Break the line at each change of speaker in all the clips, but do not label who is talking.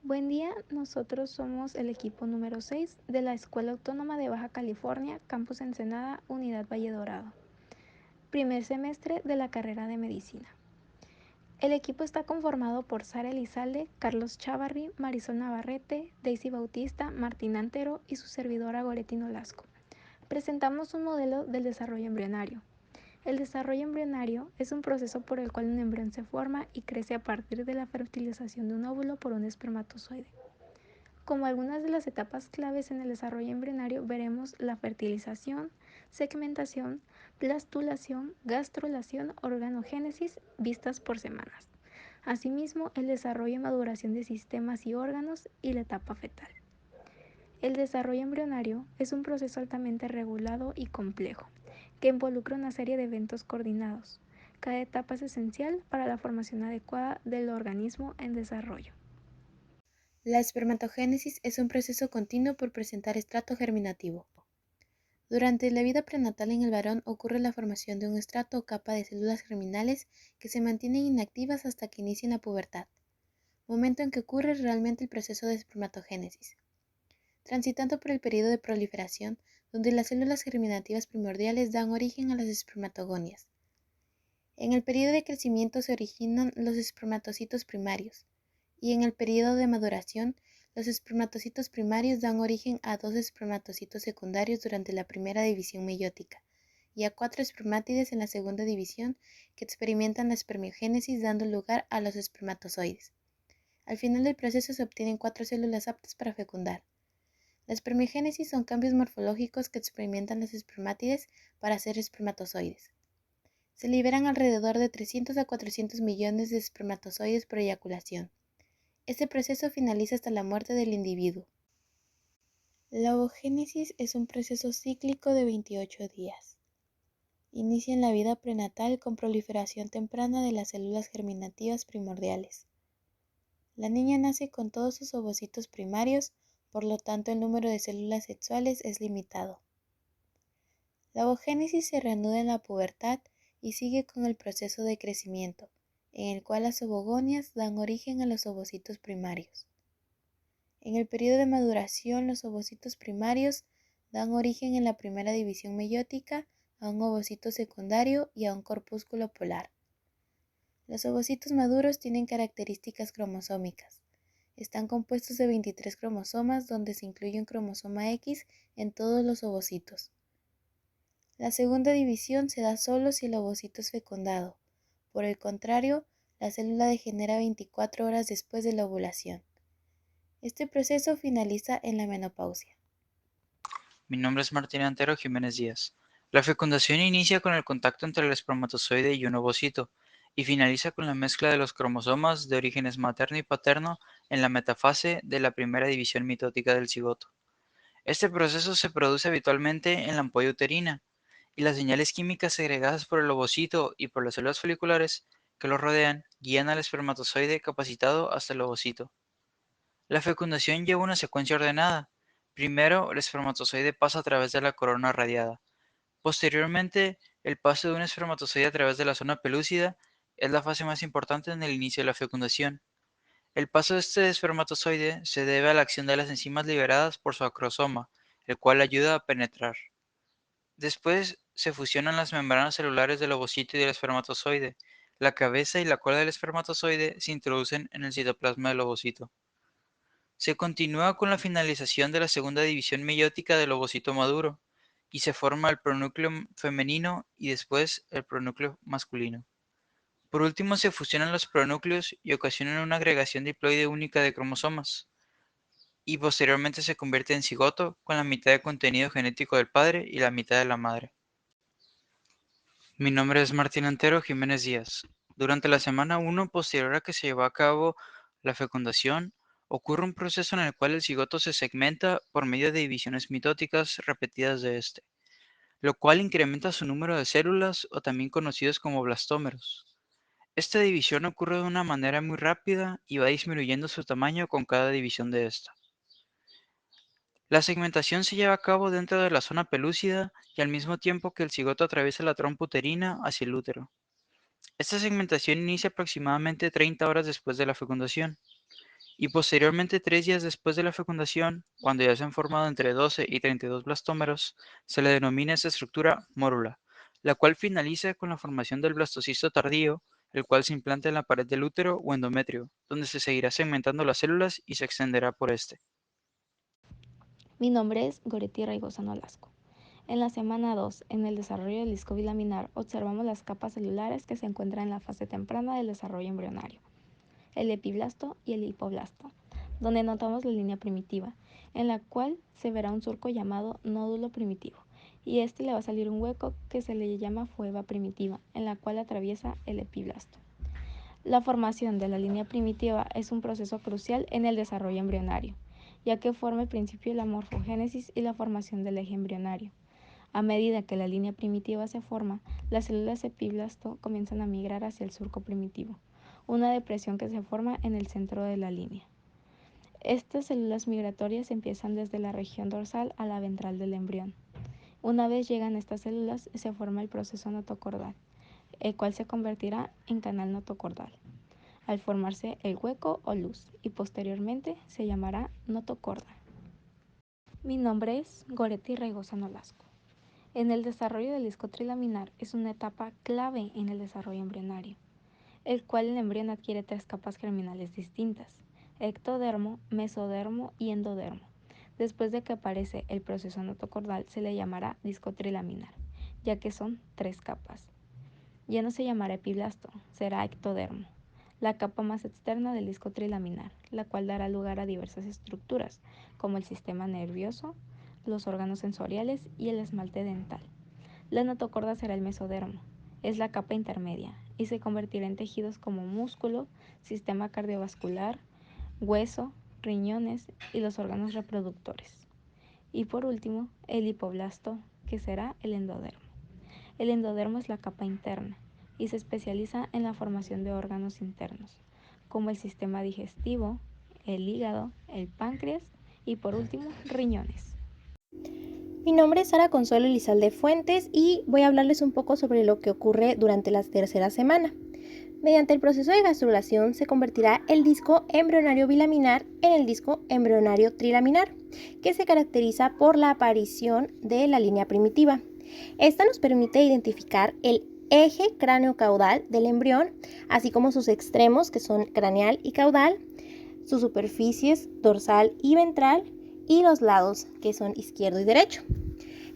Buen día, nosotros somos el equipo número 6 de la Escuela Autónoma de Baja California, Campus Ensenada, Unidad Valle Dorado. Primer semestre de la carrera de Medicina. El equipo está conformado por Sara Elizalde, Carlos Chavarri, Marisol Navarrete, Daisy Bautista, Martín Antero y su servidora Goretti Nolasco. Presentamos un modelo del desarrollo embrionario. El desarrollo embrionario es un proceso por el cual un embrión se forma y crece a partir de la fertilización de un óvulo por un espermatozoide. Como algunas de las etapas claves en el desarrollo embrionario veremos la fertilización, segmentación, blastulación, gastrulación, organogénesis vistas por semanas. Asimismo, el desarrollo y maduración de sistemas y órganos y la etapa fetal. El desarrollo embrionario es un proceso altamente regulado y complejo, que involucra una serie de eventos coordinados. Cada etapa es esencial para la formación adecuada del organismo en desarrollo.
La espermatogénesis es un proceso continuo por presentar estrato germinativo. Durante la vida prenatal en el varón ocurre la formación de un estrato o capa de células germinales que se mantienen inactivas hasta que inician la pubertad, momento en que ocurre realmente el proceso de espermatogénesis. Transitando por el periodo de proliferación, donde las células germinativas primordiales dan origen a las espermatogonias. En el periodo de crecimiento se originan los espermatocitos primarios, y en el periodo de maduración, los espermatocitos primarios dan origen a dos espermatocitos secundarios durante la primera división meiótica y a cuatro espermátides en la segunda división que experimentan la espermiogénesis dando lugar a los espermatozoides. Al final del proceso se obtienen cuatro células aptas para fecundar. La espermiogénesis son cambios morfológicos que experimentan las espermátides para ser espermatozoides. Se liberan alrededor de 300 a 400 millones de espermatozoides por eyaculación. Este proceso finaliza hasta la muerte del individuo. La ovogénesis es un proceso cíclico de 28 días. Inicia en la vida prenatal con proliferación temprana de las células germinativas primordiales. La niña nace con todos sus ovocitos primarios, por lo tanto el número de células sexuales es limitado. La ovogénesis se reanuda en la pubertad y sigue con el proceso de crecimiento, en el cual las ovogonias dan origen a los ovocitos primarios. En el periodo de maduración, los ovocitos primarios dan origen en la primera división meiótica a un ovocito secundario y a un corpúsculo polar. Los ovocitos maduros tienen características cromosómicas. Están compuestos de 23 cromosomas donde se incluye un cromosoma X en todos los ovocitos. La segunda división se da solo si el ovocito es fecundado. Por el contrario, la célula degenera 24 horas después de la ovulación. Este proceso finaliza en la menopausia.
Mi nombre es Martín Antero Jiménez Díaz. La fecundación inicia con el contacto entre el espermatozoide y un ovocito y finaliza con la mezcla de los cromosomas de orígenes materno y paterno en la metafase de la primera división mitótica del cigoto. Este proceso se produce habitualmente en la ampolla uterina y las señales químicas segregadas por el ovocito y por las células foliculares que lo rodean guían al espermatozoide capacitado hasta el ovocito. La fecundación lleva una secuencia ordenada. Primero, el espermatozoide pasa a través de la corona radiada. Posteriormente, el paso de un espermatozoide a través de la zona pelúcida es la fase más importante en el inicio de la fecundación. El paso de este espermatozoide se debe a la acción de las enzimas liberadas por su acrosoma, el cual ayuda a penetrar. Después se fusionan las membranas celulares del ovocito y del espermatozoide. La cabeza y la cola del espermatozoide se introducen en el citoplasma del ovocito. Se continúa con la finalización de la segunda división meiótica del ovocito maduro y se forma el pronúcleo femenino y después el pronúcleo masculino. Por último, se fusionan los pronúcleos y ocasionan una agregación diploide única de cromosomas, y posteriormente se convierte en cigoto con la mitad de contenido genético del padre y la mitad de la madre. Mi nombre es Martín Antero Jiménez Díaz. Durante la semana 1 posterior a que se llevó a cabo la fecundación, ocurre un proceso en el cual el cigoto se segmenta por medio de divisiones mitóticas repetidas de este, lo cual incrementa su número de células o también conocidos como blastómeros. Esta división ocurre de una manera muy rápida y va disminuyendo su tamaño con cada división de esta. La segmentación se lleva a cabo dentro de la zona pelúcida y al mismo tiempo que el cigoto atraviesa la trompa uterina hacia el útero. Esta segmentación inicia aproximadamente 30 horas después de la fecundación y posteriormente 3 días después de la fecundación, cuando ya se han formado entre 12 y 32 blastómeros, se le denomina esta estructura mórula, la cual finaliza con la formación del blastocisto tardío, el cual se implanta en la pared del útero o endometrio, donde se seguirá segmentando las células y se extenderá por este.
Mi nombre es Goretti Raigosa Nolasco. En la semana 2, en el desarrollo del disco bilaminar, observamos las capas celulares que se encuentran en la fase temprana del desarrollo embrionario, el epiblasto y el hipoblasto, donde notamos la línea primitiva, en la cual se verá un surco llamado nódulo primitivo, y este le va a salir un hueco que se le llama fueva primitiva, en la cual atraviesa el epiblasto. La formación de la línea primitiva es un proceso crucial en el desarrollo embrionario, ya que forma el principio de la morfogénesis y la formación del eje embrionario. A medida que la línea primitiva se forma, las células epiblasto comienzan a migrar hacia el surco primitivo, una depresión que se forma en el centro de la línea. Estas células migratorias empiezan desde la región dorsal a la ventral del embrión. Una vez llegan estas células, se forma el proceso notocordal, el cual se convertirá en canal notocordal, al formarse el hueco o luz, y posteriormente se llamará notocorda. Mi nombre es Goretti Raigosa Nolasco. En el desarrollo del disco trilaminar es una etapa clave en el desarrollo embrionario, el cual el embrión adquiere 3 capas germinales distintas: ectodermo, mesodermo y endodermo. Después de que aparece el proceso notocordal, se le llamará disco trilaminar, ya que son 3 capas. Ya no se llamará epiblasto, será ectodermo, la capa más externa del disco trilaminar, la cual dará lugar a diversas estructuras, como el sistema nervioso, los órganos sensoriales y el esmalte dental. La notocorda será el mesodermo, es la capa intermedia, y se convertirá en tejidos como músculo, sistema cardiovascular, hueso, riñones y los órganos reproductores. Y por último, el hipoblasto, que será el endodermo. El endodermo es la capa interna y se especializa en la formación de órganos internos, como el sistema digestivo, el hígado, el páncreas y por último, riñones.
Mi nombre es Sara Consuelo Elizalde Fuentes y voy a hablarles un poco sobre lo que ocurre durante la tercera semana. Mediante el proceso de gastrulación se convertirá el disco embrionario bilaminar en el disco embrionario trilaminar, que se caracteriza por la aparición de la línea primitiva. Esta nos permite identificar el eje cráneo-caudal del embrión, así como sus extremos, que son craneal y caudal, sus superficies dorsal y ventral, y los lados, que son izquierdo y derecho.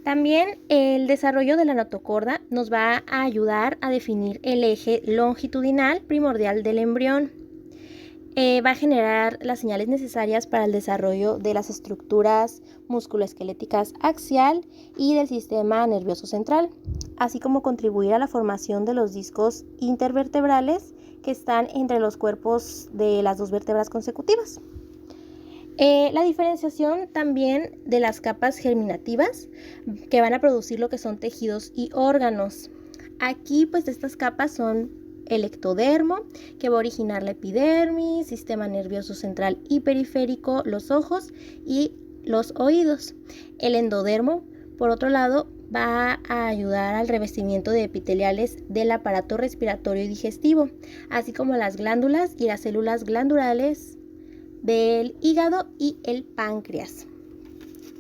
También el desarrollo de la notocorda nos va a ayudar a definir el eje longitudinal primordial del embrión. Va a generar las señales necesarias para el desarrollo de las estructuras musculoesqueléticas axial y del sistema nervioso central, así como contribuir a la formación de los discos intervertebrales que están entre los cuerpos de las 2 vértebras consecutivas. La diferenciación también de las capas germinativas que van a producir lo que son tejidos y órganos. Aquí pues estas capas son el ectodermo, que va a originar la epidermis, sistema nervioso central y periférico, los ojos y los oídos. El endodermo, por otro lado, va a ayudar al revestimiento de epiteliales del aparato respiratorio y digestivo, así como las glándulas y las células glandulares del hígado y el páncreas.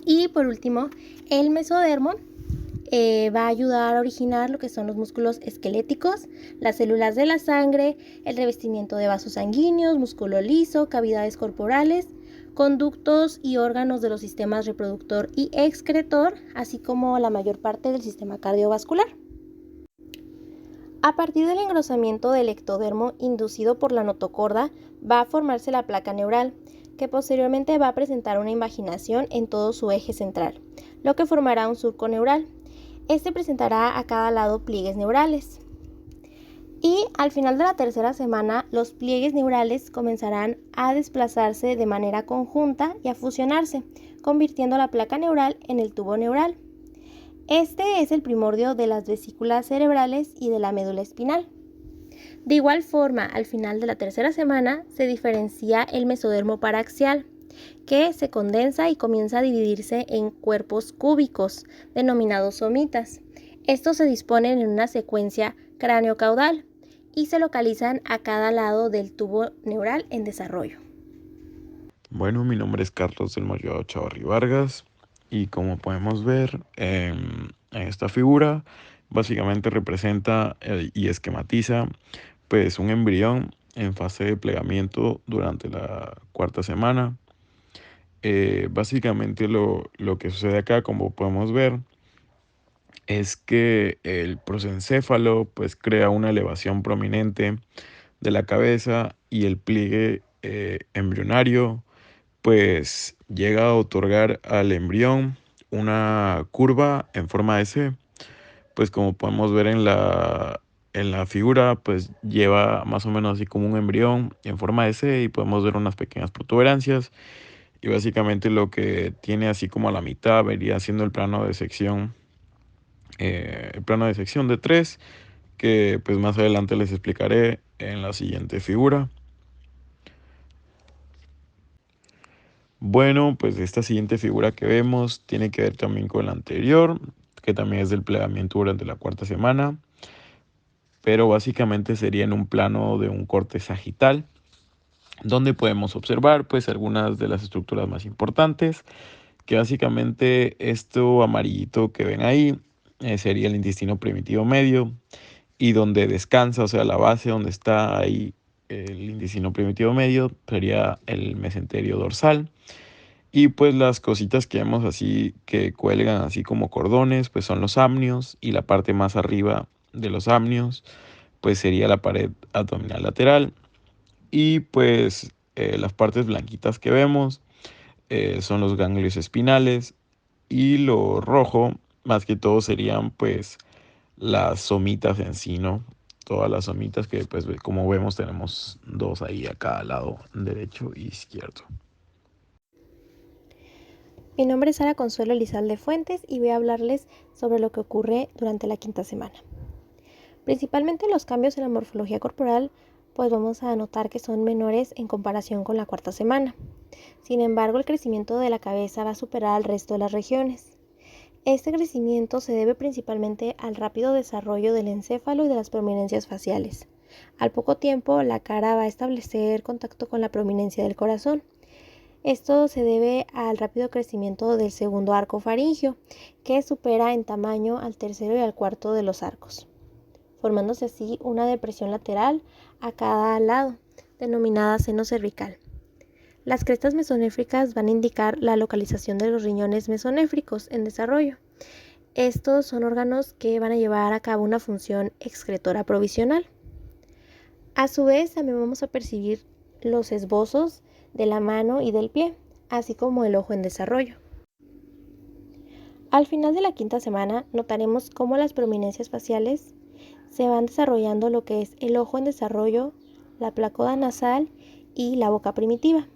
Y por último, el mesodermo va a ayudar a originar lo que son los músculos esqueléticos, las células de la sangre, el revestimiento de vasos sanguíneos, músculo liso, cavidades corporales, conductos y órganos de los sistemas reproductor y excretor, así como la mayor parte del sistema cardiovascular. A partir del engrosamiento del ectodermo inducido por la notocorda, va a formarse la placa neural, que posteriormente va a presentar una invaginación en todo su eje central, lo que formará un surco neural. Este presentará a cada lado pliegues neurales. Y al final de la tercera semana, los pliegues neurales comenzarán a desplazarse de manera conjunta y a fusionarse, convirtiendo la placa neural en el tubo neural. Este es el primordio de las vesículas cerebrales y de la médula espinal. De igual forma, al final de la tercera semana se diferencia el mesodermo paraxial, que se condensa y comienza a dividirse en cuerpos cúbicos, denominados somitas. Estos se disponen en una secuencia cráneo-caudal y se localizan a cada lado del tubo neural en desarrollo.
Bueno, mi nombre es Carlos del Mollado Chavarri Vargas y como podemos ver en esta figura, básicamente representa y esquematiza pues un embrión en fase de plegamiento durante la cuarta semana. Básicamente lo que sucede acá, como podemos ver, es que el prosencéfalo pues crea una elevación prominente de la cabeza y el pliegue embrionario pues llega a otorgar al embrión una curva en forma de C. Pues como podemos ver en la figura, pues lleva más o menos así como un embrión en forma de C y podemos ver unas pequeñas protuberancias. Y básicamente lo que tiene así como a la mitad vería siendo el plano de sección de 3, que pues más adelante les explicaré en la siguiente figura. Bueno, pues esta siguiente figura que vemos tiene que ver también con la anterior, que también es del plegamiento durante la cuarta semana, pero básicamente sería en un plano de un corte sagital, donde podemos observar pues algunas de las estructuras más importantes, que básicamente esto amarillito que ven ahí sería el intestino primitivo medio, y donde descansa, o sea, la base donde está ahí el intestino primitivo medio sería el mesenterio dorsal. Y pues las cositas que vemos así que cuelgan así como cordones, pues son los amnios, y la parte más arriba de los amnios pues sería la pared abdominal lateral, y pues las partes blanquitas que vemos son los ganglios espinales, y lo rojo más que todo serían pues las somitas en sí, ¿no? Todas las somitas que pues como vemos tenemos dos ahí a cada lado, derecho y izquierdo.
Mi nombre es Sara Consuelo Elizalde Fuentes y voy a hablarles sobre lo que ocurre durante la quinta semana. Principalmente los cambios en la morfología corporal, pues vamos a notar que son menores en comparación con la cuarta semana. Sin embargo, el crecimiento de la cabeza va a superar al resto de las regiones. Este crecimiento se debe principalmente al rápido desarrollo del encéfalo y de las prominencias faciales. Al poco tiempo, la cara va a establecer contacto con la prominencia del corazón. Esto se debe al rápido crecimiento del segundo arco faríngeo, que supera en tamaño al tercero y al cuarto de los arcos, formándose así una depresión lateral a cada lado, denominada seno cervical. Las crestas mesonéfricas van a indicar la localización de los riñones mesonéfricos en desarrollo. Estos son órganos que van a llevar a cabo una función excretora provisional. A su vez, también vamos a percibir los esbozos de la mano y del pie, así como el ojo en desarrollo. Al final de la quinta semana notaremos cómo las prominencias faciales se van desarrollando lo que es el ojo en desarrollo, la placoda nasal y la boca primitiva.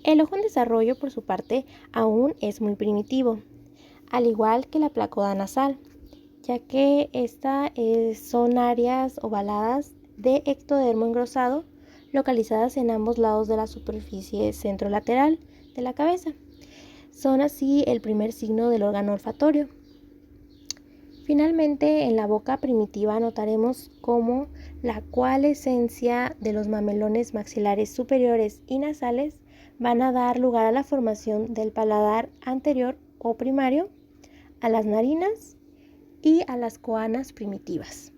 El ojo en desarrollo, por su parte, aún es muy primitivo, al igual que la placoda nasal, ya que son áreas ovaladas de ectodermo engrosado localizadas en ambos lados de la superficie centrolateral de la cabeza. Son así el primer signo del órgano olfatorio. Finalmente, en la boca primitiva notaremos cómo la coalescencia de los mamelones maxilares superiores y nasales van a dar lugar a la formación del paladar anterior o primario, a las narinas y a las coanas primitivas.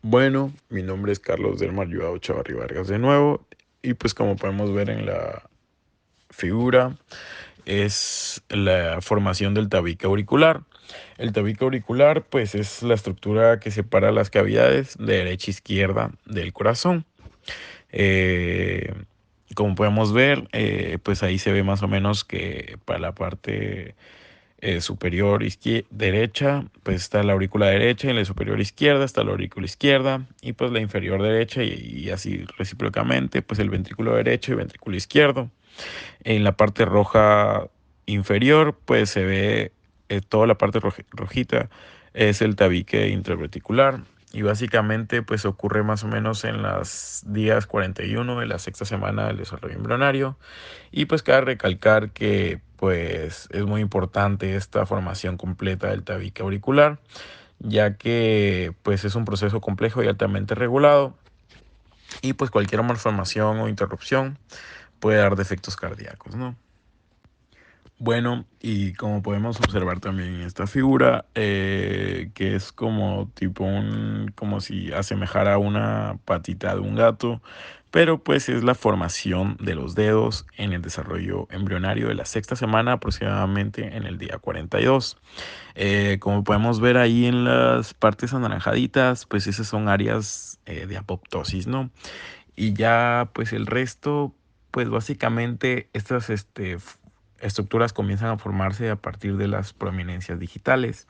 Bueno, mi nombre es Carlos del Mollado Chavarri Vargas de nuevo, y pues como podemos ver en la figura es la formación del tabique auricular. El tabique auricular pues es la estructura que separa las cavidades de derecha e izquierda del corazón. Eh, Como podemos ver, pues ahí se ve más o menos que para la parte superior derecha, pues está la aurícula derecha, y en la superior izquierda está la aurícula izquierda, y pues la inferior derecha, y así recíprocamente, pues el ventrículo derecho y ventrículo izquierdo. En la parte roja inferior, pues se ve toda la parte rojita, es el tabique intraverticular. Y básicamente pues ocurre más o menos en los días 41 de la sexta semana del desarrollo embrionario. Y pues cabe recalcar que pues es muy importante esta formación completa del tabique auricular, ya que pues es un proceso complejo y altamente regulado, y pues cualquier malformación o interrupción puede dar defectos cardíacos, ¿no? Bueno, y como podemos observar también en esta figura, que es como tipo como si asemejara una patita de un gato, pero pues es la formación de los dedos en el desarrollo embrionario de la sexta semana, aproximadamente en el día 42. Como podemos ver ahí en las partes anaranjaditas, pues esas son áreas de apoptosis, ¿no? Y ya pues el resto, pues básicamente estas estructuras comienzan a formarse a partir de las prominencias digitales.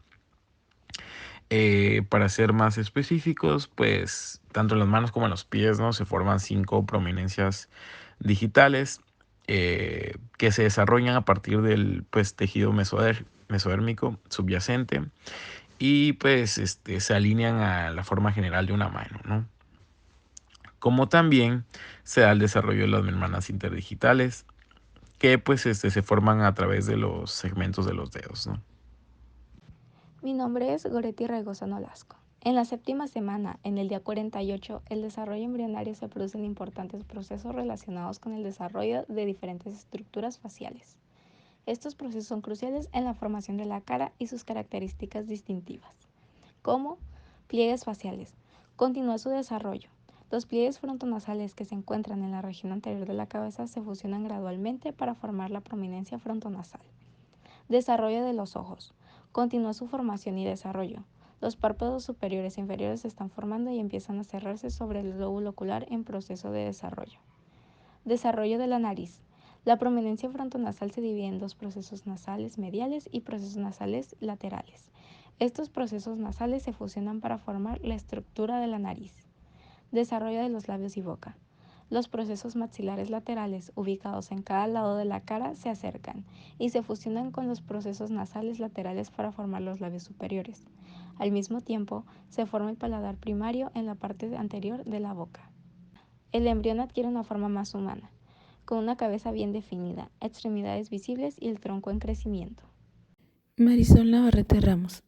Para ser más específicos, pues tanto en las manos como en los pies, ¿no? Se forman 5 prominencias digitales que se desarrollan a partir del pues, tejido mesodérmico subyacente y pues se alinean a la forma general de una mano, ¿no? Como también se da el desarrollo de las membranas interdigitales que pues se forman a través de los segmentos de los dedos, ¿no?
Mi nombre es Goretti Regosa Nolasco. En la séptima semana, en el día 48, el desarrollo embrionario se producen importantes procesos relacionados con el desarrollo de diferentes estructuras faciales. Estos procesos son cruciales en la formación de la cara y sus características distintivas, como pliegues faciales. Continúa su desarrollo. Los pliegues frontonasales que se encuentran en la región anterior de la cabeza se fusionan gradualmente para formar la prominencia frontonasal. Desarrollo de los ojos. Continúa su formación y desarrollo. Los párpados superiores e inferiores se están formando y empiezan a cerrarse sobre el lóbulo ocular en proceso de desarrollo. Desarrollo de la nariz. La prominencia frontonasal se divide en 2 procesos nasales mediales y procesos nasales laterales. Estos procesos nasales se fusionan para formar la estructura de la nariz. Desarrollo de los labios y boca. Los procesos maxilares laterales, ubicados en cada lado de la cara, se acercan y se fusionan con los procesos nasales laterales para formar los labios superiores. Al mismo tiempo, se forma el paladar primario en la parte anterior de la boca. El embrión adquiere una forma más humana, con una cabeza bien definida, extremidades visibles y el tronco en crecimiento.
Marisol Navarrete Ramos.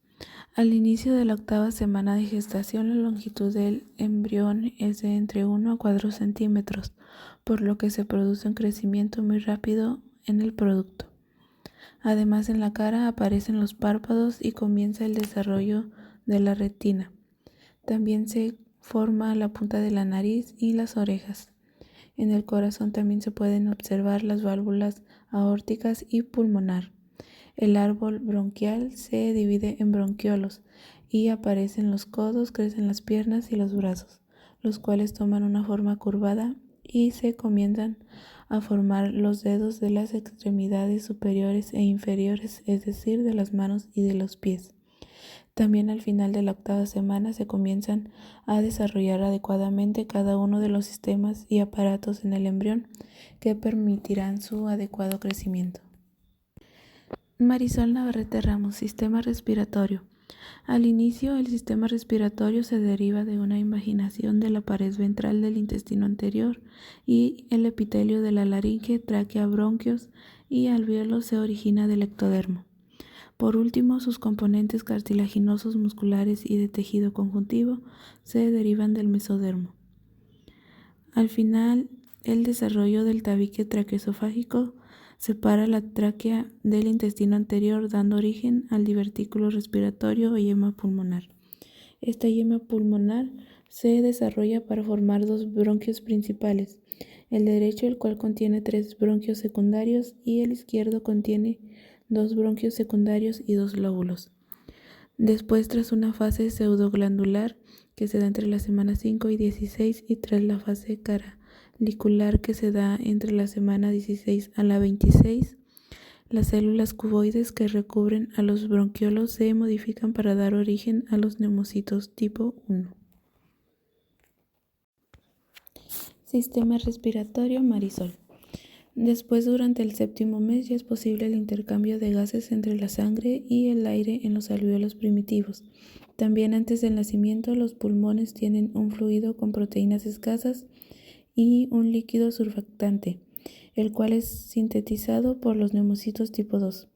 Al inicio de la 8ª semana de gestación, la longitud del embrión es de entre 1 a 4 centímetros, por lo que se produce un crecimiento muy rápido en el producto. Además, en la cara aparecen los párpados y comienza el desarrollo de la retina. También se forma la punta de la nariz y las orejas. En el corazón también se pueden observar las válvulas aórticas y pulmonar. El árbol bronquial se divide en bronquiolos y aparecen los codos, crecen las piernas y los brazos, los cuales toman una forma curvada y se comienzan a formar los dedos de las extremidades superiores e inferiores, es decir, de las manos y de los pies. También al final de la 8ª semana se comienzan a desarrollar adecuadamente cada uno de los sistemas y aparatos en el embrión que permitirán su adecuado crecimiento. Marisol Navarrete Ramos, sistema respiratorio. Al inicio, el sistema respiratorio se deriva de una invaginación de la pared ventral del intestino anterior y el epitelio de la laringe, tráquea, bronquios y alvéolos se origina del ectodermo. Por último, sus componentes cartilaginosos, musculares y de tejido conjuntivo se derivan del mesodermo. Al final, el desarrollo del tabique traqueosofágico separa la tráquea del intestino anterior, dando origen al divertículo respiratorio o yema pulmonar. Esta yema pulmonar se desarrolla para formar 2 bronquios principales, el derecho, el cual contiene 3 bronquios secundarios, y el izquierdo contiene 2 bronquios secundarios y 2 lóbulos. Después, tras una fase pseudoglandular que se da entre la semana 5 y 16 y tras la fase caralicular que se da entre la semana 16 a la 26, las células cuboides que recubren a los bronquiolos se modifican para dar origen a los neumocitos tipo 1. Sistema respiratorio Marisol. Después, durante el 7º mes, ya es posible el intercambio de gases entre la sangre y el aire en los alvéolos primitivos. También antes del nacimiento, los pulmones tienen un fluido con proteínas escasas y un líquido surfactante, el cual es sintetizado por los neumocitos tipo 2.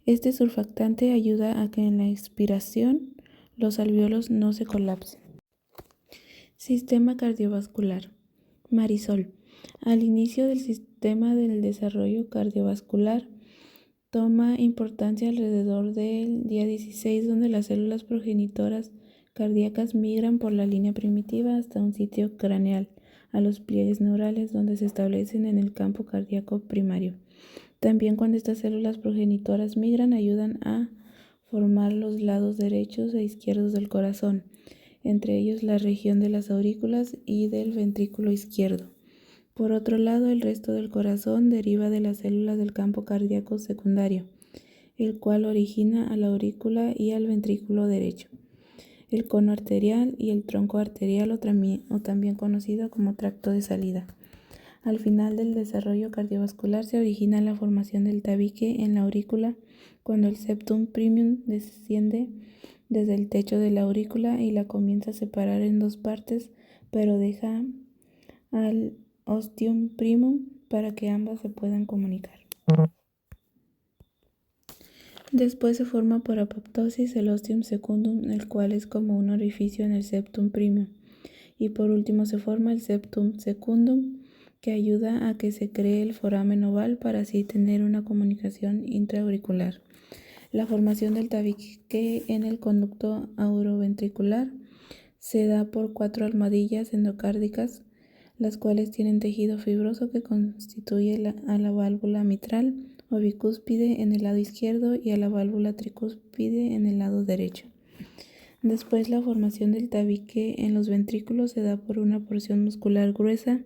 Este surfactante ayuda a que en la expiración los alvéolos no se colapsen. Sistema cardiovascular. Marisol. Al inicio del sistema del desarrollo cardiovascular toma importancia alrededor del día 16, donde las células progenitoras cardíacas migran por la línea primitiva hasta un sitio craneal, a los pliegues neurales, donde se establecen en el campo cardíaco primario. También cuando estas células progenitoras migran, ayudan a formar los lados derechos e izquierdos del corazón, entre ellos la región de las aurículas y del ventrículo izquierdo. Por otro lado, el resto del corazón deriva de las células del campo cardíaco secundario, el cual origina a la aurícula y al ventrículo derecho, el cono arterial y el tronco arterial o también conocido como tracto de salida. Al final del desarrollo cardiovascular se origina la formación del tabique en la aurícula cuando el septum primum desciende desde el techo de la aurícula y la comienza a separar en dos partes, pero deja al ostium primum para que ambas se puedan comunicar. Después se forma por apoptosis el ostium secundum, el cual es como un orificio en el septum primum. Y por último se forma el septum secundum, que ayuda a que se cree el foramen oval para así tener una comunicación intraauricular. La formación del tabique en el conducto auroventricular se da por 4 almohadillas endocárdicas, las cuales tienen tejido fibroso que constituye a la válvula mitral o bicúspide en el lado izquierdo y a la válvula tricúspide en el lado derecho. Después, la formación del tabique en los ventrículos se da por una porción muscular gruesa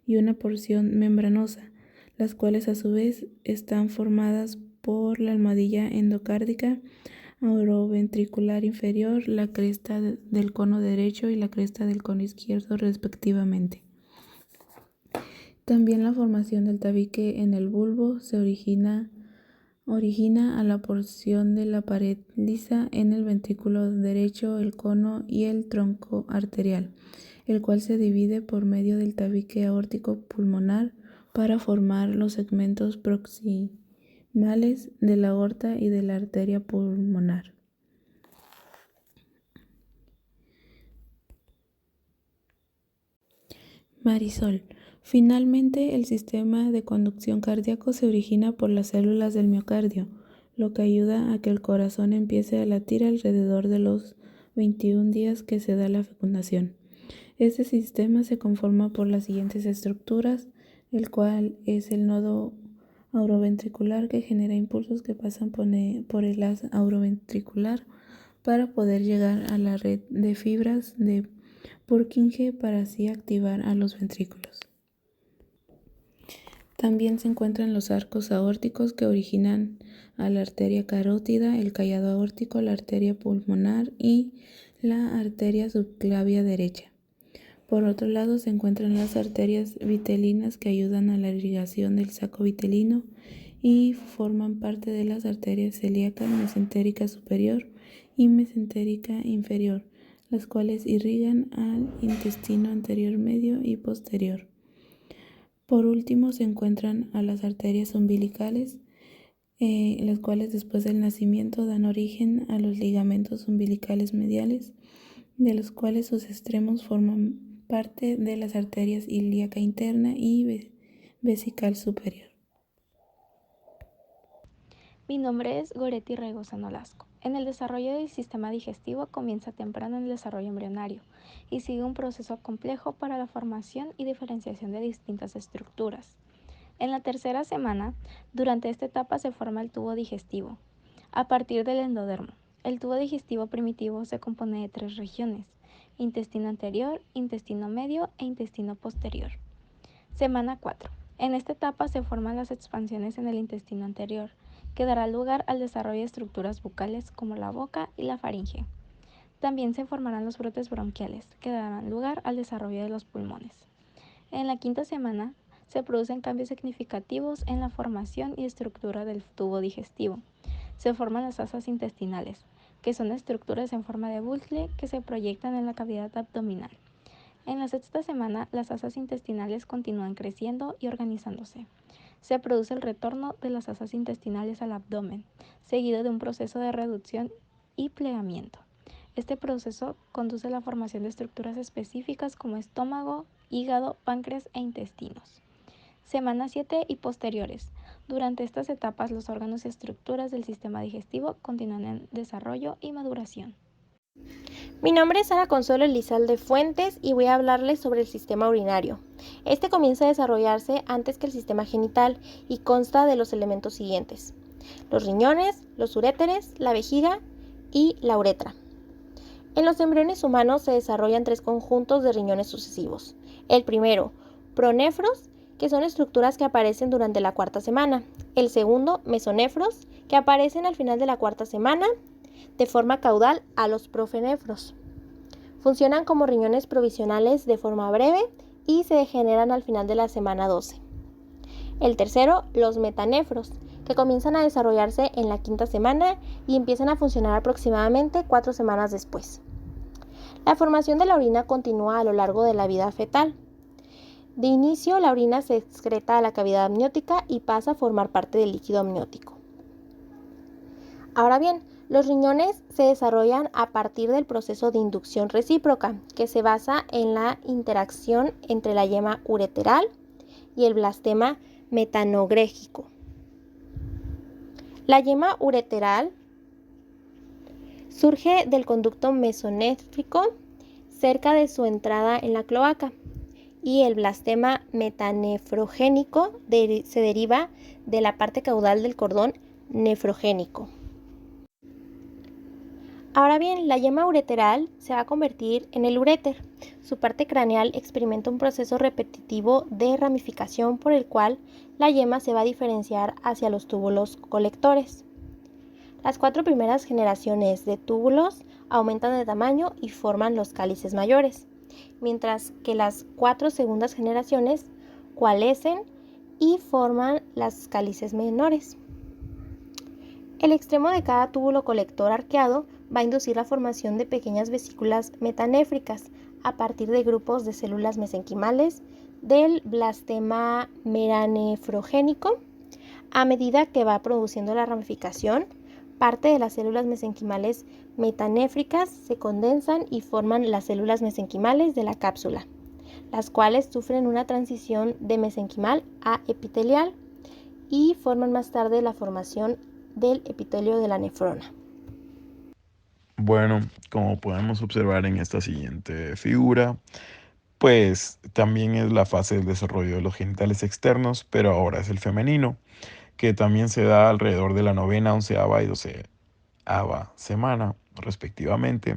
y una porción membranosa, las cuales a su vez están formadas por la almohadilla endocárdica auroventricular inferior, la cresta del cono derecho y la cresta del cono izquierdo respectivamente. También la formación del tabique en el bulbo se origina a la porción de la pared lisa en el ventrículo derecho, el cono y el tronco arterial, el cual se divide por medio del tabique aórtico pulmonar para formar los segmentos proximales de la aorta y de la arteria pulmonar. Marisol. Finalmente, el sistema de conducción cardíaco se origina por las células del miocardio, lo que ayuda a que el corazón empiece a latir alrededor de los 21 días que se da la fecundación. Este sistema se conforma por las siguientes estructuras, el cual es el nodo auroventricular que genera impulsos que pasan por el haz auroventricular para poder llegar a la red de fibras de Purkinje para así activar a los ventrículos. También se encuentran los arcos aórticos que originan a la arteria carótida, el callado aórtico, la arteria pulmonar y la arteria subclavia derecha. Por otro lado se encuentran las arterias vitelinas que ayudan a la irrigación del saco vitelino y forman parte de las arterias celíacas mesentérica superior y mesentérica inferior, las cuales irrigan al intestino anterior medio y posterior. Por último se encuentran a las arterias umbilicales, las cuales después del nacimiento dan origen a los ligamentos umbilicales mediales, de los cuales sus extremos forman parte de las arterias ilíaca interna y vesical superior.
Mi nombre es Goretti Raigosa Nolasco. En el desarrollo del sistema digestivo comienza temprano en el desarrollo embrionario y sigue un proceso complejo para la formación y diferenciación de distintas estructuras. En la tercera semana, durante esta etapa se forma el tubo digestivo, a partir del endodermo. El tubo digestivo primitivo se compone de 3 regiones: intestino anterior, intestino medio e intestino posterior. Semana 4. En esta etapa se forman las expansiones en el intestino anterior, que dará lugar al desarrollo de estructuras bucales como la boca y la faringe. También se formarán los brotes bronquiales, que darán lugar al desarrollo de los pulmones. En la quinta semana se producen cambios significativos en la formación y estructura del tubo digestivo. Se forman las asas intestinales, que son estructuras en forma de bucle que se proyectan en la cavidad abdominal. En la sexta semana, las asas intestinales continúan creciendo y organizándose. Se produce el retorno de las asas intestinales al abdomen, seguido de un proceso de reducción y plegamiento. Este proceso conduce a la formación de estructuras específicas como estómago, hígado, páncreas e intestinos. Semana 7 y posteriores. Durante estas etapas, los órganos y estructuras del sistema digestivo continúan en desarrollo y maduración.
Mi nombre es Sara Consuelo Elizalde Fuentes y voy a hablarles sobre el sistema urinario. Este comienza a desarrollarse antes que el sistema genital y consta de los elementos siguientes: los riñones, los uréteres, la vejiga y la uretra. En los embriones humanos se desarrollan 3 conjuntos de riñones sucesivos. El primero, pronefros, que son estructuras que aparecen durante la 4ª semana. El segundo, mesonefros, que aparecen al final de la 4ª semana de forma caudal a los profenefros. Funcionan como riñones provisionales de forma breve y se degeneran al final de la semana 12. El tercero, los metanefros, que comienzan a desarrollarse en la 5ª semana y empiezan a funcionar aproximadamente 4 semanas después. La formación de la orina continúa a lo largo de la vida fetal. De inicio, la orina se excreta a la cavidad amniótica y pasa a formar parte del líquido amniótico. Ahora bien, los riñones se desarrollan a partir del proceso de inducción recíproca, que se basa en la interacción entre la yema ureteral y el blastema metanogrégico. La yema ureteral surge del conducto mesonéfrico cerca de su entrada en la cloaca y el blastema metanefrogénico se deriva de la parte caudal del cordón nefrogénico. Ahora bien, la yema ureteral se va a convertir en el uréter. Su parte craneal experimenta un proceso repetitivo de ramificación por el cual la yema se va a diferenciar hacia los túbulos colectores. Las 4 primeras generaciones de túbulos aumentan de tamaño y forman los cálices mayores, mientras que las 4 segundas generaciones coalescen y forman las cálices menores. El extremo de cada túbulo colector arqueado va a inducir la formación de pequeñas vesículas metanéfricas a partir de grupos de células mesenquimales del blastema metanefrogénico. A medida que va produciendo la ramificación, parte de las células mesenquimales metanéfricas se condensan y forman las células mesenquimales de la cápsula, las cuales sufren una transición de mesenquimal a epitelial y forman más tarde la formación del epitelio de la nefrona.
Bueno, como podemos observar en esta siguiente figura, pues también es la fase del desarrollo de los genitales externos, pero ahora es el femenino, que también se da alrededor de la 9ª, 11ª y 12ª semana, respectivamente.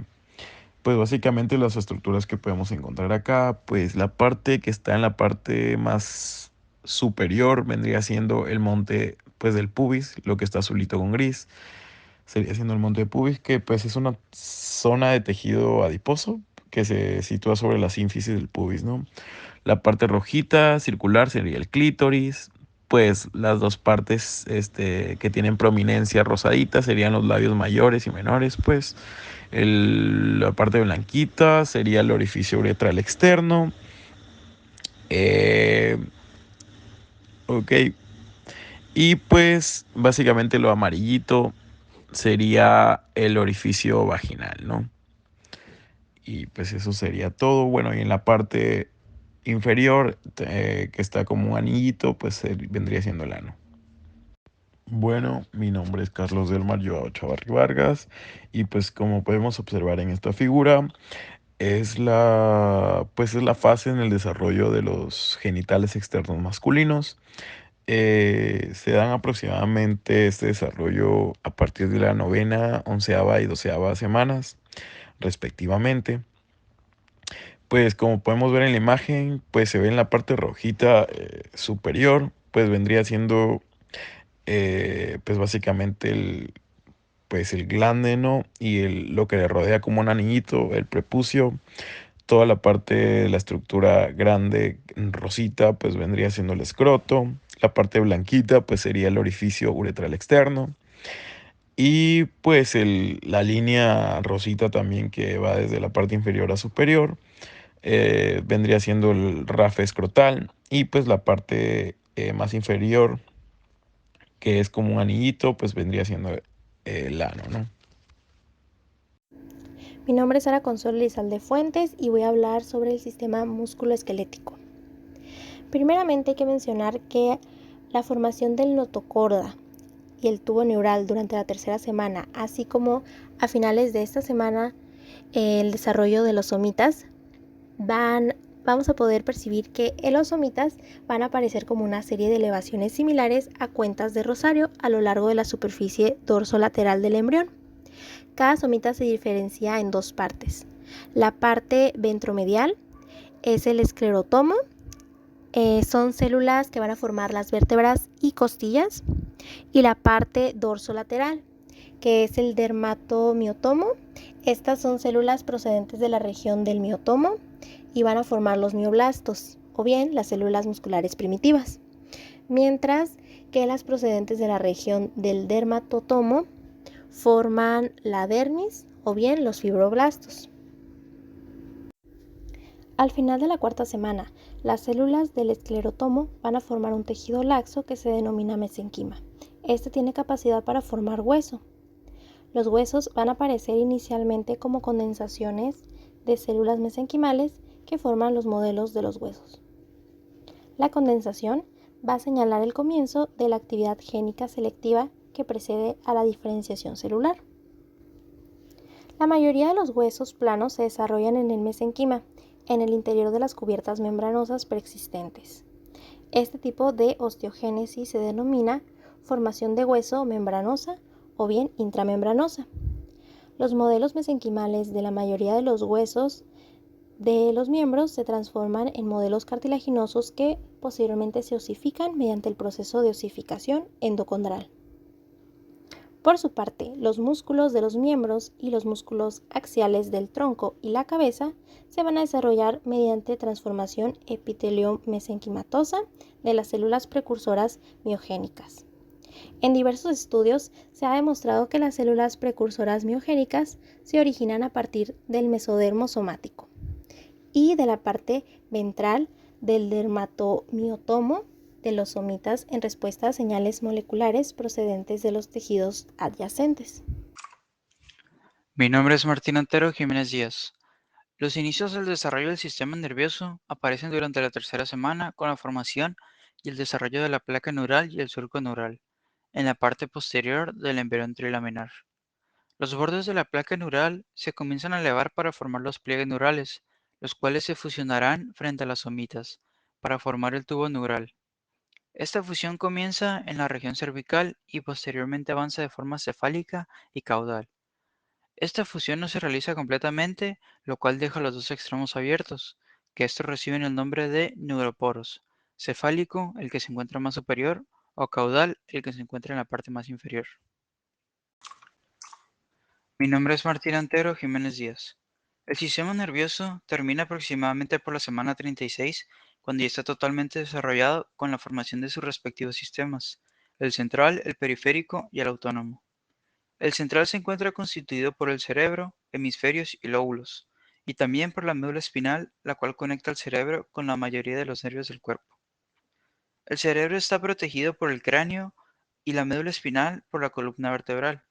Pues básicamente las estructuras que podemos encontrar acá, pues la parte que está en la parte más superior vendría siendo el monte pues del pubis, lo que está azulito con gris, sería siendo el monte de pubis, que pues es una zona de tejido adiposo que se sitúa sobre la sínfisis del pubis, ¿no? La parte rojita, circular, sería el clítoris. Pues las 2 partes que tienen prominencia rosadita serían los labios mayores y menores, pues. La parte blanquita sería el orificio uretral externo. Ok. Y pues básicamente lo amarillito sería el orificio vaginal, ¿no? Y pues eso sería todo. Bueno, y en la parte inferior, que está como un anillito, pues vendría siendo el ano. Bueno, mi nombre es Carlos Delmar Joao Chavarri Vargas y pues como podemos observar en esta figura, es la fase en el desarrollo de los genitales externos masculinos. Se dan aproximadamente este desarrollo a partir de la 9ª, 11ª y 12ª semanas, respectivamente. Pues como podemos ver en la imagen, pues se ve en la parte rojita superior, pues vendría siendo pues básicamente el glande, ¿no? Y lo que le rodea como un anillito, el prepucio. Toda la parte de la estructura grande, rosita, pues vendría siendo el escroto. La parte blanquita, pues sería el orificio uretral externo. Y pues la línea rosita también que va desde la parte inferior a superior, vendría siendo el rafe escrotal. Y pues la parte más inferior, que es como un anillito, pues vendría siendo el ano, ¿no?
Mi nombre es Sara Consuelo Elizalde Fuentes y voy a hablar sobre el sistema musculoesquelético. Primeramente hay que mencionar que la formación del notocorda y el tubo neural durante la tercera semana, así como a finales de esta semana el desarrollo de los somitas, vamos a poder percibir que en los somitas van a aparecer como una serie de elevaciones similares a cuentas de rosario a lo largo de la superficie dorsolateral del embrión. Cada somita se diferencia en dos partes. La parte ventromedial es el esclerotomo, son células que van a formar las vértebras y costillas, y la parte dorsolateral, que es el dermatomiotomo. Estas son células procedentes de la región del miotomo y van a formar los mioblastos, o bien las células musculares primitivas, mientras que las procedentes de la región del dermatotomo forman la dermis o bien los fibroblastos. Al final de la cuarta semana, las células del esclerotomo van a formar un tejido laxo que se denomina mesenquima. Este tiene capacidad para formar hueso. Los huesos van a aparecer inicialmente como condensaciones de células mesenquimales que forman los modelos de los huesos. La condensación va a señalar el comienzo de la actividad génica selectiva que precede a la diferenciación celular. La mayoría de los huesos planos se desarrollan en el mesenquima, en el interior de las cubiertas membranosas preexistentes. Este tipo de osteogénesis se denomina formación de hueso membranosa o bien intramembranosa. Los modelos mesenquimales de la mayoría de los huesos de los miembros se transforman en modelos cartilaginosos que posteriormente se osifican mediante el proceso de osificación endocondral. Por su parte, los músculos de los miembros y los músculos axiales del tronco y la cabeza se van a desarrollar mediante transformación epitelio-mesenquimatosa de las células precursoras miogénicas. En diversos estudios se ha demostrado que las células precursoras miogénicas se originan a partir del mesodermo somático y de la parte ventral del dermatomiotomo de los somitas en respuesta a señales moleculares procedentes de los tejidos adyacentes.
Mi nombre es Martín Antero Jiménez Díaz. Los inicios del desarrollo del sistema nervioso aparecen durante la tercera semana con la formación y el desarrollo de la placa neural y el surco neural, en la parte posterior del embrión trilaminar. Los bordes de la placa neural se comienzan a elevar para formar los pliegues neurales, los cuales se fusionarán frente a las somitas, para formar el tubo neural. Esta fusión comienza en la región cervical y posteriormente avanza de forma cefálica y caudal. Esta fusión no se realiza completamente, lo cual deja los dos extremos abiertos, que estos reciben el nombre de neuroporos, cefálico, el que se encuentra más superior, o caudal, el que se encuentra en la parte más inferior. Mi nombre es Martín Antero Jiménez Díaz. El sistema nervioso termina aproximadamente por la semana 36, cuando ya está totalmente desarrollado con la formación de sus respectivos sistemas, el central, el periférico y el autónomo. El central se encuentra constituido por el cerebro, hemisferios y lóbulos, y también por la médula espinal, la cual conecta el cerebro con la mayoría de los nervios del cuerpo. El cerebro está protegido por el cráneo y la médula espinal por la columna vertebral.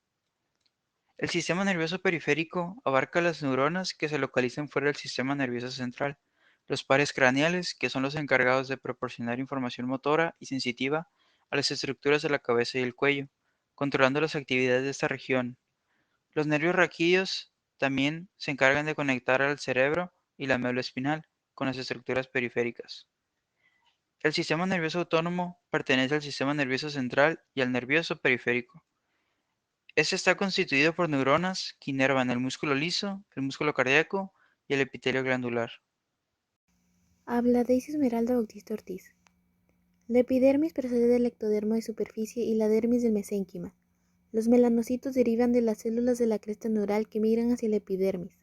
El sistema nervioso periférico abarca las neuronas que se localizan fuera del sistema nervioso central, los pares craneales, que son los encargados de proporcionar información motora y sensitiva a las estructuras de la cabeza y el cuello, controlando las actividades de esta región. Los nervios raquídeos también se encargan de conectar al cerebro y la médula espinal con las estructuras periféricas. El sistema nervioso autónomo pertenece al sistema nervioso central y al nervioso periférico. Este está constituido por neuronas que inervan el músculo liso, el músculo cardíaco y el epitelio glandular.
Habla Daisy Esmeralda Bautista Ortiz. La epidermis procede del ectodermo de superficie y la dermis del mesénquima. Los melanocitos derivan de las células de la cresta neural que migran hacia la epidermis.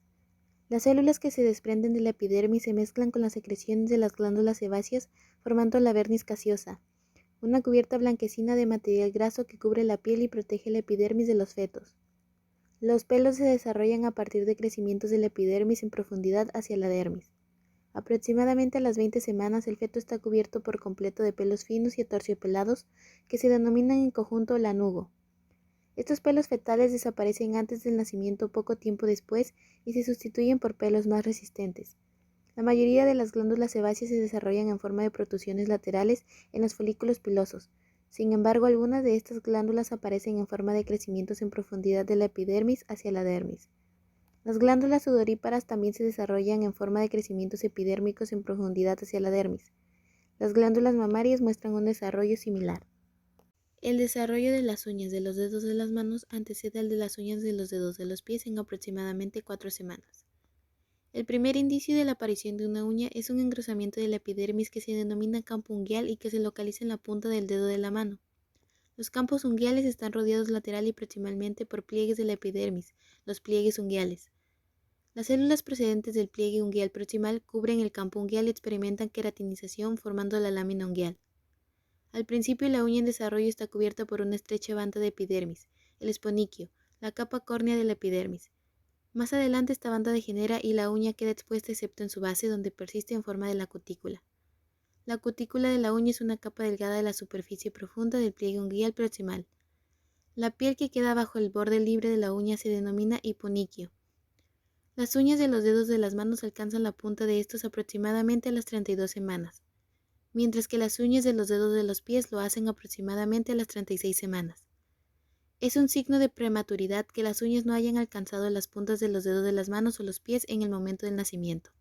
Las células que se desprenden de la epidermis se mezclan con las secreciones de las glándulas sebáceas formando la vernis caseosa, una cubierta blanquecina de material graso que cubre la piel y protege la epidermis de los fetos. Los pelos se desarrollan a partir de crecimientos de la epidermis en profundidad hacia la dermis. Aproximadamente a las 20 semanas el feto está cubierto por completo de pelos finos y aterciopelados que se denominan en conjunto lanugo. Estos pelos fetales desaparecen antes del nacimiento o poco tiempo después y se sustituyen por pelos más resistentes. La mayoría de las glándulas sebáceas se desarrollan en forma de protrusiones laterales en los folículos pilosos. Sin embargo, algunas de estas glándulas aparecen en forma de crecimientos en profundidad de la epidermis hacia la dermis. Las glándulas sudoríparas también se desarrollan en forma de crecimientos epidérmicos en profundidad hacia la dermis. Las glándulas mamarias muestran un desarrollo similar. El desarrollo de las uñas de los dedos de las manos antecede al de las uñas de los dedos de los pies en aproximadamente 4 semanas. El primer indicio de la aparición de una uña es un engrosamiento de la epidermis que se denomina campo unguial y que se localiza en la punta del dedo de la mano. Los campos unguiales están rodeados lateral y proximalmente por pliegues de la epidermis, los pliegues unguiales. Las células procedentes del pliegue unguial proximal cubren el campo unguial y experimentan queratinización formando la lámina unguial. Al principio, la uña en desarrollo está cubierta por una estrecha banda de epidermis, el esponiquio, la capa córnea de la epidermis. Más adelante esta banda degenera y la uña queda expuesta excepto en su base, donde persiste en forma de la cutícula. La cutícula de la uña es una capa delgada de la superficie profunda del pliegue unguial proximal. La piel que queda bajo el borde libre de la uña se denomina hiponiquio. Las uñas de los dedos de las manos alcanzan la punta de estos aproximadamente a las 32 semanas, mientras que las uñas de los dedos de los pies lo hacen aproximadamente a las 36 semanas. Es un signo de prematuridad que las uñas no hayan alcanzado las puntas de los dedos de las manos o los pies en el momento del nacimiento.